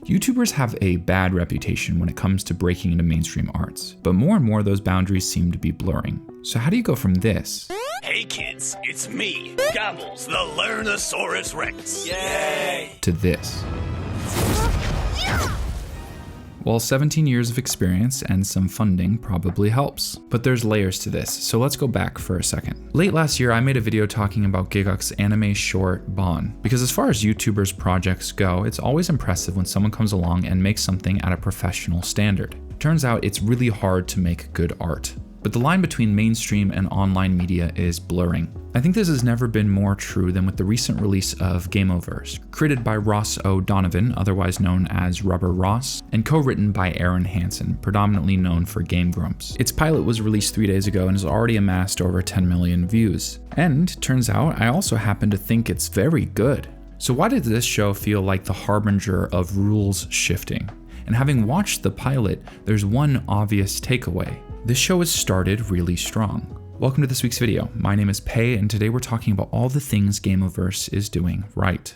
YouTubers have a bad reputation when it comes to breaking into mainstream arts, but more and more those boundaries seem to be blurring. So how do you go from this? Hey kids, it's me, Gobbles, the Lernosaurus Rex. Yay! To this? Well, 17 years of experience and some funding probably helps, but there's layers to this, so let's go back for a second. Late last year, I made a video talking about Gigguk's anime short Bon, because as far as YouTubers' projects go, it's always impressive when someone comes along and makes something at a professional standard. Turns out it's really hard to make good art. But the line between mainstream and online media is blurring. I think this has never been more true than with the recent release of Gameoverse, created by Ross O'Donovan, otherwise known as Rubber Ross, and co-written by Aaron Hansen, predominantly known for Game Grumps. Its pilot was released 3 days ago and has already amassed over 10 million views. And, turns out, I also happen to think it's very good. So why did this show feel like the harbinger of rules shifting? And having watched the pilot, there's one obvious takeaway. This show has started really strong. Welcome to this week's video. My name is Pei, and today we're talking about all the things Gameoverse is doing right.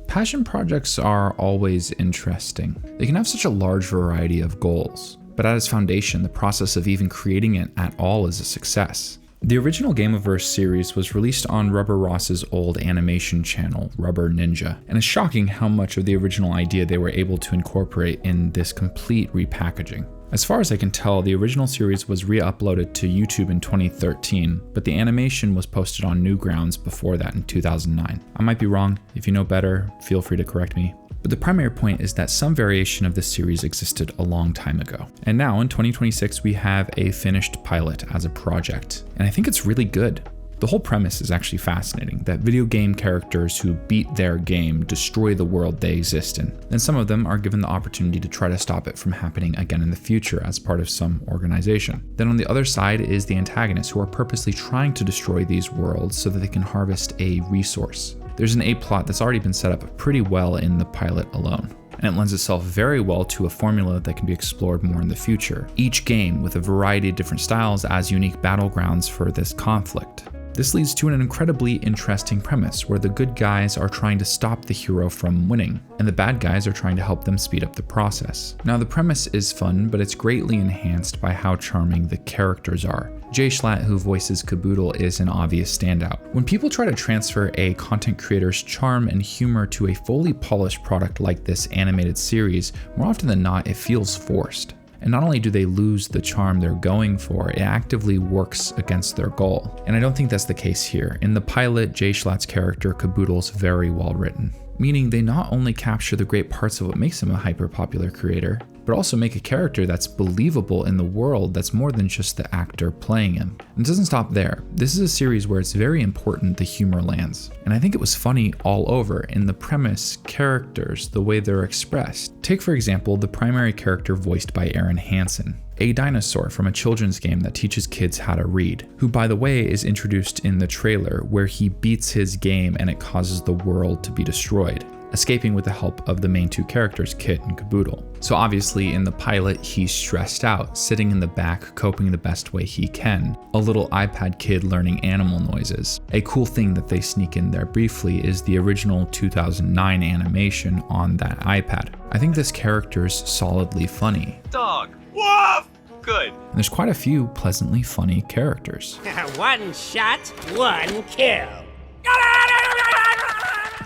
Passion projects are always interesting. They can have such a large variety of goals, but at its foundation, the process of even creating it at all is a success. The original Gameoverse series was released on Rubber Ross's old animation channel, Rubber Ninja, and it's shocking how much of the original idea they were able to incorporate in this complete repackaging. As far as I can tell, the original series was re-uploaded to YouTube in 2013, but the animation was posted on Newgrounds before that in 2009. I might be wrong. If you know better, feel free to correct me. But the primary point is that some variation of this series existed a long time ago. And now in 2026, we have a finished pilot as a project. And I think it's really good. The whole premise is actually fascinating, that video game characters who beat their game destroy the world they exist in. And some of them are given the opportunity to try to stop it from happening again in the future as part of some organization. Then on the other side is the antagonists who are purposely trying to destroy these worlds so that they can harvest a resource. There's an A-plot that's already been set up pretty well in the pilot alone, and it lends itself very well to a formula that can be explored more in the future, each game with a variety of different styles as unique battlegrounds for this conflict. This leads to an incredibly interesting premise where the good guys are trying to stop the hero from winning, and the bad guys are trying to help them speed up the process. Now the premise is fun, but it's greatly enhanced by how charming the characters are. Jay Schlatt, who voices Caboodle, is an obvious standout. When people try to transfer a content creator's charm and humor to a fully polished product like this animated series, more often than not, it feels forced. And not only do they lose the charm they're going for, it actively works against their goal. And I don't think that's the case here. In the pilot, Jay Schlatt's character, Caboodle's very well written, meaning they not only capture the great parts of what makes him a hyper-popular creator, but also make a character that's believable in the world that's more than just the actor playing him. And it doesn't stop there. This is a series where it's very important the humor lands. And I think it was funny all over in the premise, characters, the way they're expressed. Take for example, the primary character voiced by Aaron Hansen, a dinosaur from a children's game that teaches kids how to read, who by the way is introduced in the trailer where he beats his game and it causes the world to be destroyed, escaping with the help of the main two characters, Kit and Caboodle. So obviously in the pilot, he's stressed out, sitting in the back, coping the best way he can. A little iPad kid learning animal noises. A cool thing that they sneak in there briefly is the original 2009 animation on that iPad. I think this character's solidly funny. Dog. Woof! Good. And there's quite a few pleasantly funny characters. One shot, one kill.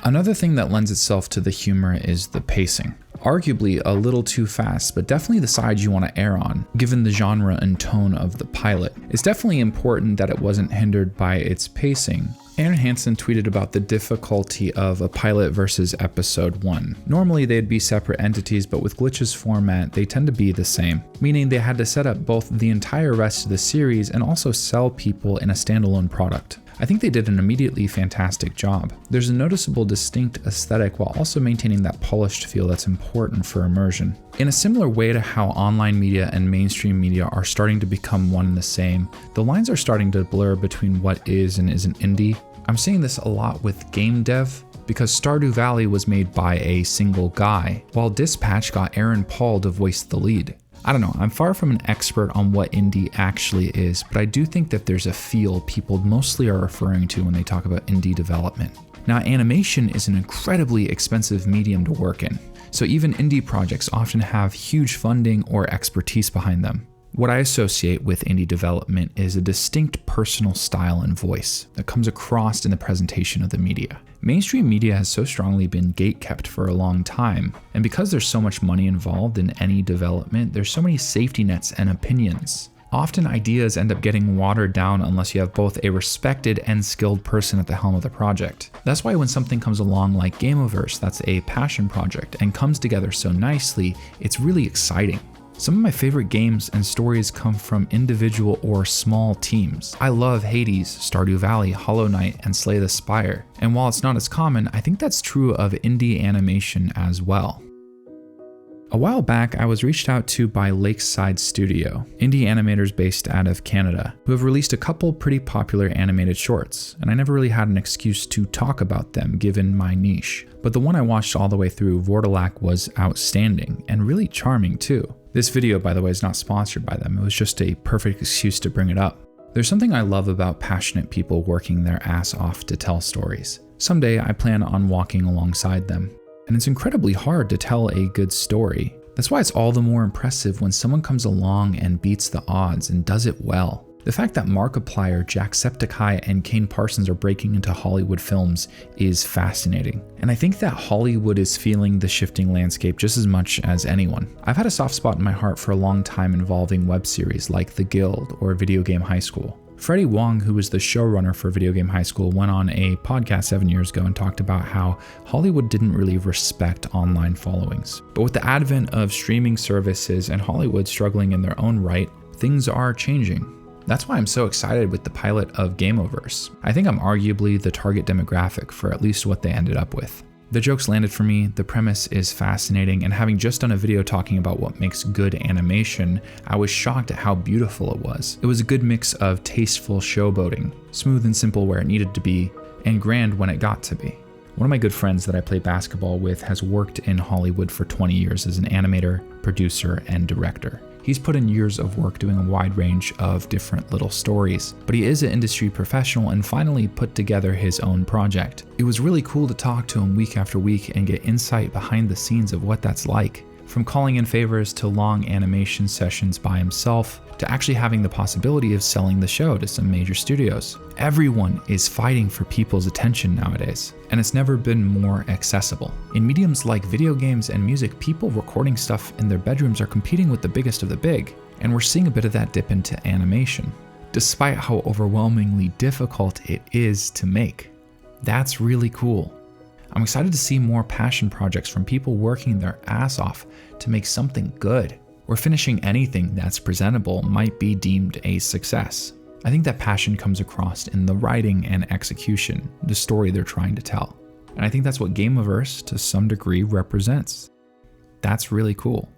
Another thing that lends itself to the humor is the pacing. Arguably a little too fast, but definitely the side you want to err on, given the genre and tone of the pilot. It's definitely important that it wasn't hindered by its pacing. Aaron Hansen tweeted about the difficulty of a pilot versus episode 1. Normally they'd be separate entities, but with Glitch's format, they tend to be the same, meaning they had to set up both the entire rest of the series and also sell people in a standalone product. I think they did an immediately fantastic job. There's a noticeable distinct aesthetic while also maintaining that polished feel that's important for immersion. In a similar way to how online media and mainstream media are starting to become one and the same, the lines are starting to blur between what is and isn't indie. I'm seeing this a lot with game dev, because Stardew Valley was made by a single guy, while Dispatch got Aaron Paul to voice the lead. I don't know, I'm far from an expert on what indie actually is, but I do think that there's a feel people mostly are referring to when they talk about indie development. Now, animation is an incredibly expensive medium to work in. So even indie projects often have huge funding or expertise behind them. What I associate with indie development is a distinct personal style and voice that comes across in the presentation of the media. Mainstream media has so strongly been gatekept for a long time, and because there's so much money involved in any development, there's so many safety nets and opinions. Often ideas end up getting watered down unless you have both a respected and skilled person at the helm of the project. That's why when something comes along like Gameoverse that's a passion project and comes together so nicely, it's really exciting. Some of my favorite games and stories come from individual or small teams. I love Hades, Stardew Valley, Hollow Knight, and Slay the Spire. And while it's not as common, I think that's true of indie animation as well. A while back, I was reached out to by Lakeside Studio, indie animators based out of Canada, who have released a couple pretty popular animated shorts, and I never really had an excuse to talk about them given my niche. But the one I watched all the way through, Vortilac, was outstanding, and really charming too. This video, by the way, is not sponsored by them, it was just a perfect excuse to bring it up. There's something I love about passionate people working their ass off to tell stories. Someday I plan on walking alongside them. And it's incredibly hard to tell a good story. That's why it's all the more impressive when someone comes along and beats the odds and does it well. The fact that Markiplier, Jacksepticeye, and Kane Parsons are breaking into Hollywood films is fascinating. And I think that Hollywood is feeling the shifting landscape just as much as anyone. I've had a soft spot in my heart for a long time involving web series like The Guild or Video Game High School. Freddie Wong, who was the showrunner for Video Game High School, went on a podcast 7 years ago and talked about how Hollywood didn't really respect online followings. But with the advent of streaming services and Hollywood struggling in their own right, things are changing. That's why I'm so excited with the pilot of Gameoverse. I think I'm arguably the target demographic for at least what they ended up with. The jokes landed for me, the premise is fascinating, and having just done a video talking about what makes good animation, I was shocked at how beautiful it was. It was a good mix of tasteful showboating, smooth and simple where it needed to be, and grand when it got to be. One of my good friends that I play basketball with has worked in Hollywood for 20 years as an animator, producer, and director. He's put in years of work doing a wide range of different little stories, but he is an industry professional and finally put together his own project. It was really cool to talk to him week after week and get insight behind the scenes of what that's like. From calling in favors to long animation sessions by himself, to actually having the possibility of selling the show to some major studios. Everyone is fighting for people's attention nowadays, and it's never been more accessible. In mediums like video games and music, people recording stuff in their bedrooms are competing with the biggest of the big, and we're seeing a bit of that dip into animation, despite how overwhelmingly difficult it is to make. That's really cool. I'm excited to see more passion projects from people working their ass off to make something good, or finishing anything that's presentable might be deemed a success. I think that passion comes across in the writing and execution, the story they're trying to tell. And I think that's what Gameoverse, to some degree, represents. That's really cool.